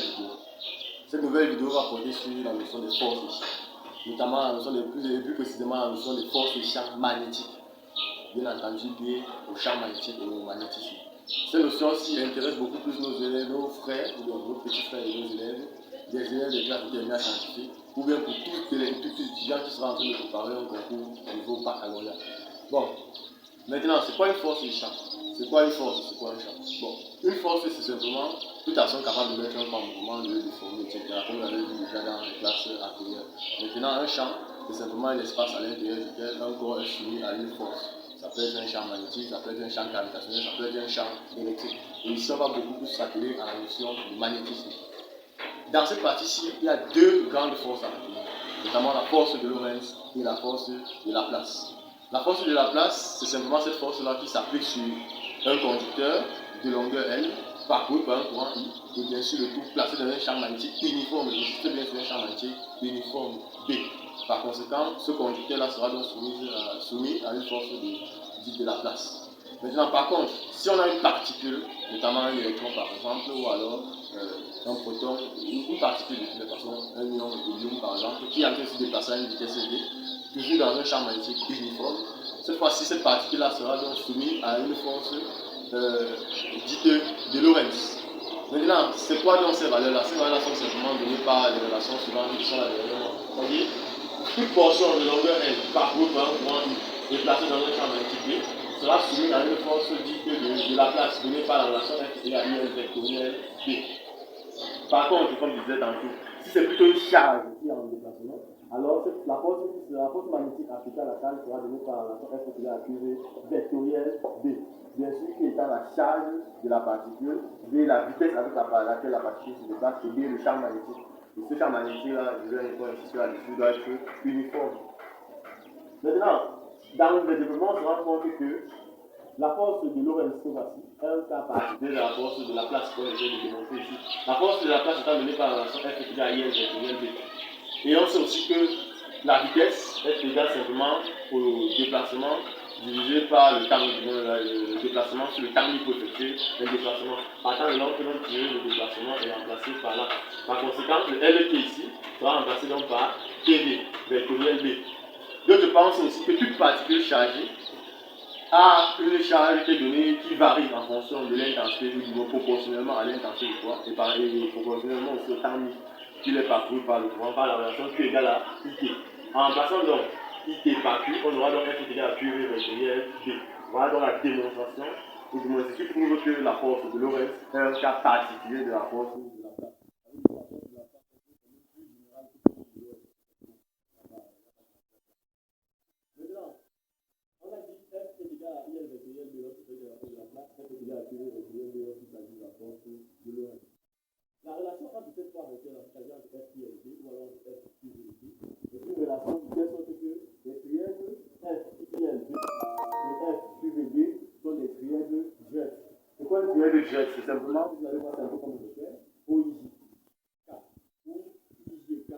vidéo. Cette nouvelle vidéo va porter sur la notion des forces des champs, notamment la notion plus précisément la notion des forces des champs magnétiques, bien entendu liées aux champs magnétiques et au magnétisme. Cette notion-ci intéresse beaucoup plus nos élèves, nos frères, ou nos petits frères et nos élèves, des élèves de classe de terminale scientifique, ou bien pour tous les étudiants qui seront en train de préparer un concours au niveau baccalauréat. Bon, maintenant, c'est quoi une force des champs? C'est quoi une force? C'est quoi un champ? Bon, une force, c'est simplement toute action capable de mettre un corps en mouvement, de le déformer, etc. Comme on l'avait vu déjà dans les classes antérieures. Maintenant, un champ, c'est simplement un espace à l'intérieur duquel un corps est soumis à une force. Ça peut être un champ magnétique, ça peut être un champ gravitationnel, ça peut être un champ électrique. Et ici, on va beaucoup plus s'atteler à la notion du magnétisme. Dans cette partie-ci, il y a deux grandes forces à retenir, notamment la force de Lorentz et la force de Laplace. La force de Laplace, c'est simplement cette force-là qui s'applique sur un conducteur de longueur L, parcouru par un courant I, et bien sûr le tout placé dans un champ magnétique uniforme, j'insiste bien sur un champ magnétique uniforme B. Par conséquent, ce conducteur-là sera donc soumis à une force dite de Laplace. Maintenant, par contre, si on a une particule, notamment un électron par exemple, ou alors un proton, une particule de toute façon, un ion par exemple, qui est en train de se déplacer à une vitesse élevée, toujours dans un champ magnétique uniforme, cette fois-ci, cette particule-là sera donc soumise à une force dite de Lorentz. Maintenant, c'est quoi donc ces valeurs-là? Ces valeurs-là sont simplement données par les relations suivantes qui sont là derrière. C'est-à-dire, toute portion de longueur L parcourue par un courant I et placée dans un champ magnétique B sera soumise à une force dite de Laplace donnée par la relation F égale IL vectoriel B. Par contre, comme je disais tantôt, si c'est plutôt une charge qui est en déplacement, alors la force magnétique appliquée à la charge sera donnée par la relation F égale QV vectoriel B. Bien sûr, qui étant la charge de la particule, B la vitesse avec laquelle la particule se déplace, et B le champ magnétique. Et ce champ magnétique-là, je vais encore insister là-dessus, doit être uniforme. Maintenant, dans le développement, on se rend compte que la force de Lorentz, c'est voici, un cas particulier de la force de Laplace qu'on essaie de démontrer ici. La force de Laplace étant donnée par la relation F égale IL vectoriel B. Et on sait aussi que la vitesse est égale simplement au déplacement divisé par le temps, le déplacement sur le temps qu'il faut effectuer le déplacement. Partant de l'angle que l'on tire, le déplacement est remplacé par là. Par conséquent, le L qui est ici sera remplacé donc par TV, vectoriel B. D'autre part, on sait aussi que toute particule chargée a une charge qui est donnée, qui varie en fonction de l'intensité du courant, proportionnellement à l'intensité du courant et proportionnellement aussi au temps qu'il est parcouru par le courant, par la relation Q égale à IT. En remplaçant donc IT par Q, on aura donc F égale à QV vectoriel B. Voilà donc la démonstration, ou du moins ce qui prouve que la force de Lorentz est un cas particulier de la force de Laplace. Maintenant, on a dit F est égal à IL vectoriel B lorsqu'il s'agit de la force de Laplace, F est égal à QV vectoriel B lorsqu'il s'agit de la force de Lorentz. La relation entre ces trois vecteurs, c'est-à-dire entre F et B, ou alors entre F et B, est une relation de telle sorte que les trièdres F, IL, B et F, QVB sont des trièdres jets. C'est quoi un trièdre jet? C'est simplement, vous allez voir, c'est un peu comme on le fait, OIJ, K, ou IGK,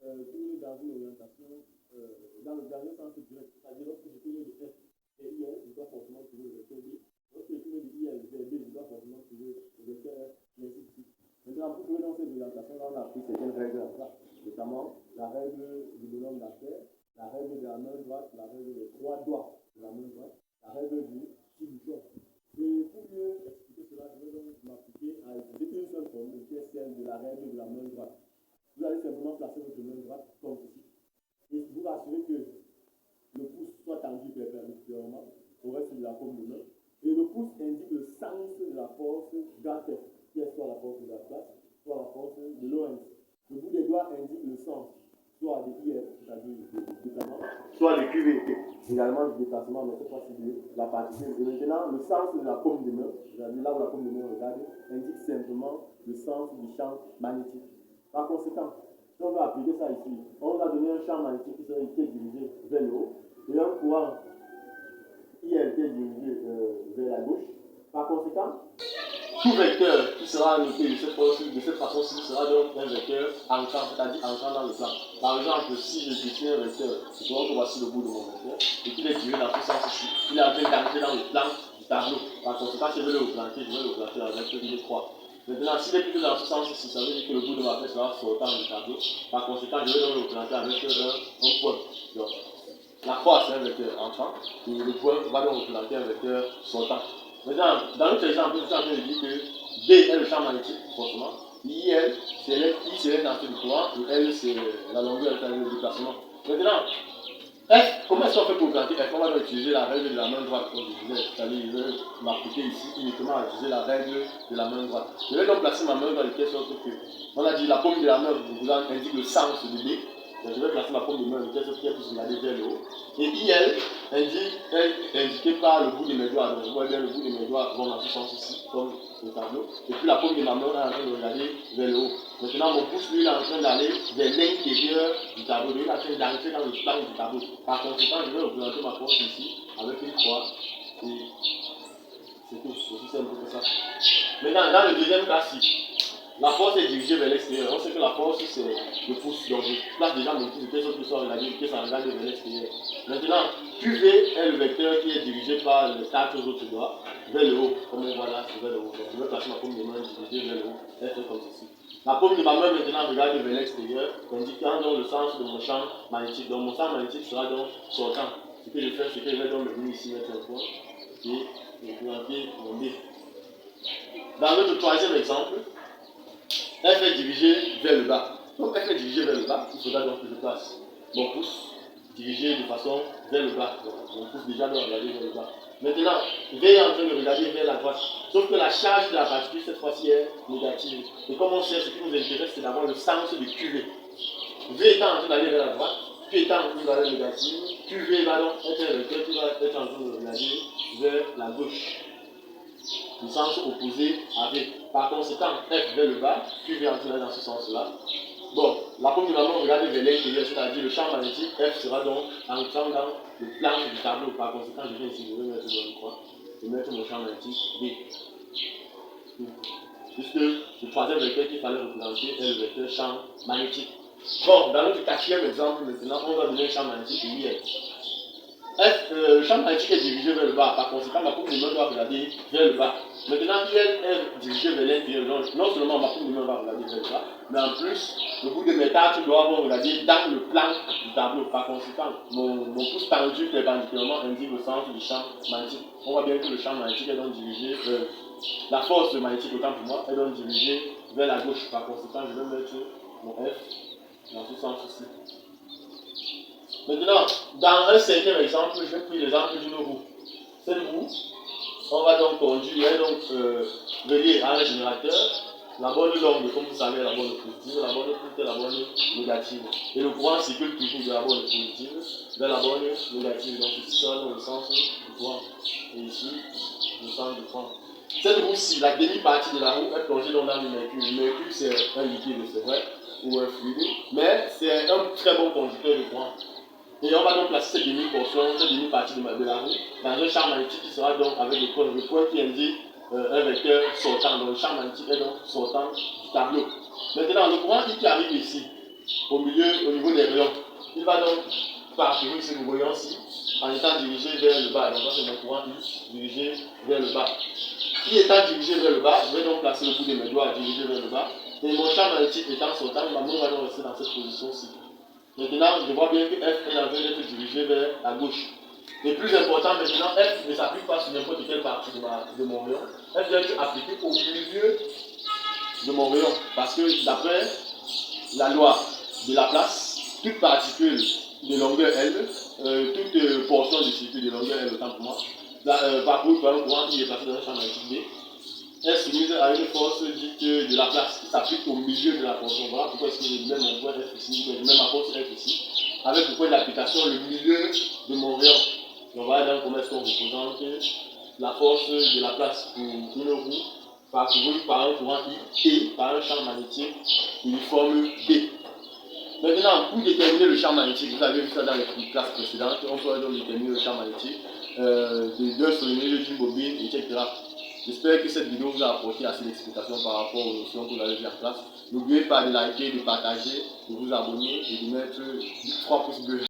tourné dans une orientation, dans le sens direct. C'est-à-dire, lorsque je tourne de F et IL, je dois forcément trouver le vecteur B. Lorsque je tourne de IL vers B, je dois forcément trouver le vecteur F, et ainsi de suite. Maintenant, pour trouver dans cette orientation-là, on a appris certaines règles en place, notamment la règle du bonhomme d'affaires, la règle de la main droite, la règle des trois doigts de la main droite, la règle du tibouchon. Et pour mieux expliquer cela, je vais donc m'appliquer à utiliser une seule formule qui est celle de la règle de la main droite. Vous allez simplement placer votre main droite comme ceci. Et vous rassurez que le pouce soit tendu perpendiculairement au reste de la paume de main. Et le pouce indique le sens de la force grand F, qui est soit la force de Laplace, soit la force de Lorentz. Le bout des doigts indique le sens, soit de IF, c'est-à-dire du déplacement, soit de QV, également du déplacement, mais cette fois-ci de la particule. Et maintenant, le sens de la paume de main, c'est-à-dire là où la paume de main regarde, indique simplement le sens du champ magnétique. Par conséquent, si on veut appliquer ça ici, on va donner un champ magnétique qui est dirigé vers le haut et un courant IL qui est dirigé vers la gauche. Par conséquent, tout vecteur qui sera noté de cette façon-ci sera donc un vecteur entrant, c'est-à-dire entrant dans le plan. Par exemple, si je dessine un vecteur, supposons que voici le bout de mon vecteur, et qu'il est dirigé dans ce sens-ci, il est en train d'entrer dans le plan du tableau. Par conséquent, si je veux le replanter, je vais le planter avec une croix. Maintenant, s'il est plutôt dans ce sens-ci, ça veut dire que le bout de ma flèche sera sortant du tableau. Par conséquent, je vais donc le représenter avec un point. Donc, la croix, c'est un vecteur entrant, et le point va donc représenter un vecteur sortant. Maintenant, dans notre exemple, je suis en train de dire que B est le champ magnétique, forcément. IL, c'est l'intensité du courant, et L, c'est la longueur du déplacement. Maintenant, F, comment est-ce qu'on fait pour représenter F? On va donc utiliser la règle de la main droite, comme je disais, c'est-à-dire je vais m'appliquer ici uniquement à utiliser la règle de la main droite. Je vais donc placer ma main dans telle sorte que, on a dit la paume de la main vous indique le sens de B. Donc je vais placer ma paume de main de telle sorte qu'elle puisse regarder vers le haut. Et IL est indiqué par le bout de mes doigts. Donc je vois bien le bout de mes doigts vont dans ce sens ici, comme le tableau. Et puis la paume de ma main est en train de regarder vers le haut. Maintenant mon pouce lui est en train d'aller vers l'intérieur du tableau. Il est en train d'entrer dans le plan du tableau. Par conséquent, je vais représenter ma force ici avec une croix. Et c'est tout. Aussi simple que ça. Maintenant, dans le deuxième cas-ci, la force est dirigée vers l'extérieur. On sait que la force, c'est le pouce. Donc, je place déjà mon pouce de telle sorte que ça regarde vers l'extérieur. Maintenant, QV est le vecteur qui est dirigé par les 4 autres doigts vers le haut. Comme on voit là, c'est vers le haut. Donc, je vais placer ma paume de main dirigée vers le haut. Elle fait comme ceci. La paume de ma main maintenant regarde vers l'extérieur, indiquant donc le sens de mon champ magnétique. Donc, mon champ magnétique sera donc sortant. Ce que je fais, c'est que je vais donc venir ici mettre un point et représenter mon D. Dans notre troisième exemple, F est dirigé vers le bas. Donc F est dirigé vers le bas, il faudra donc que je place mon pouce dirigé de façon vers le bas. Donc mon pouce déjà doit regarder vers le bas. Maintenant, V est en train de regarder vers la droite. Sauf que la charge de la particule cette fois-ci est négative. Et comme on sait, ce qui nous intéresse, c'est d'avoir le sens de QV. V étant en train d'aller vers la droite, Q étant en valeur négative, QV va donc être un vecteur qui va être en train de regarder vers la gauche. Le sens opposé à V. Par conséquent, F vers le bas, QV en train d'aller dans ce sens-là. Bon, la paume de ma main regarde vers l'intérieur, c'est-à-dire le champ magnétique F sera donc entrant dans le plan du tableau. Par conséquent, je viens ici, je vais mettre dans le coin et mettre mon champ magnétique B. Puisque le troisième vecteur qu'il fallait représenter est le vecteur champ magnétique. Bon, dans notre quatrième exemple, maintenant, on va donner un champ magnétique IL. Le champ magnétique est dirigé vers le bas, par conséquent, ma paume de main doit regarder vers le bas. Maintenant, IL est dirigé vers l'intérieur. Non seulement ma paume de main va regarder vers le bas, mais en plus, le bout de mes cartes doit regarder dans le plan du tableau. Par conséquent, mon pouce tendu perpendiculairement indique le sens du champ magnétique. On voit bien que le champ magnétique est donc dirigé, la force magnétique, autant pour moi, est donc dirigée vers la gauche. Par conséquent, je vais mettre mon F dans ce sens-ci. Maintenant, dans un cinquième exemple, je vais prendre l'exemple d'une roue. Cette roue, on va donc conduire, relier à un générateur. La bonne longue, comme vous savez, la bonne positive, la bonne courte et la bonne négative. Et le courant circule toujours de la bonne positive vers la bonne négative. Donc ici sera dans le sens du courant. Et ici, le sens du courant. Cette roue-ci, la demi-partie de la roue est plongée dans le mercure. Le mercure, c'est un liquide, c'est vrai, ou un fluide, mais c'est un très bon conducteur de courant. Et on va donc placer cette demi-portion, cette demi-partie de la roue dans un champ magnétique qui sera donc avec le point qui indique un vecteur sortant. Donc le champ magnétique est donc sortant du tableau. Maintenant, le courant qui arrive ici, au milieu, au niveau des rayons, il va donc parcourir ce que nous voyons ici en étant dirigé vers le bas. Donc ça c'est mon courant dirigé vers le bas. Qui étant dirigé vers le bas, je vais donc placer le bout de mes doigts dirigé vers le bas. Et mon champ magnétique étant sortant, ma main va donc rester dans cette position-ci. Maintenant, je vois bien que F est en train d'être dirigé vers la gauche. Et plus important maintenant, F ne s'applique pas sur n'importe quelle partie de mon rayon. F doit être appliqué au milieu de mon rayon. Parce que d'après la loi de Laplace, toute particule de longueur L, toute portion de circuit de longueur L, autant pour moi, parcourt par un courant qui est placé dans un champ magnétique B, est soumise à une force dite de Laplace qui s'applique au milieu de la portion. Voilà pourquoi est-ce que je mets mon point F ici, je mets ma force F ici, avec le point d'application, le milieu de mon rayon. On va voir comment est-ce qu'on représente la force de Laplace pour une roue parcourue par un courant I et par un champ magnétique uniforme B. Maintenant, pour déterminer le champ magnétique, vous avez vu ça dans les classes précédentes, on peut donc déterminer le champ magnétique de deux solénoïdes, d'une bobine, etc. J'espère que cette vidéo vous a apporté assez d'explications par rapport aux notions que vous avez vues en classe. N'oubliez pas de liker, de partager, de vous abonner et de mettre 3 pouces bleus.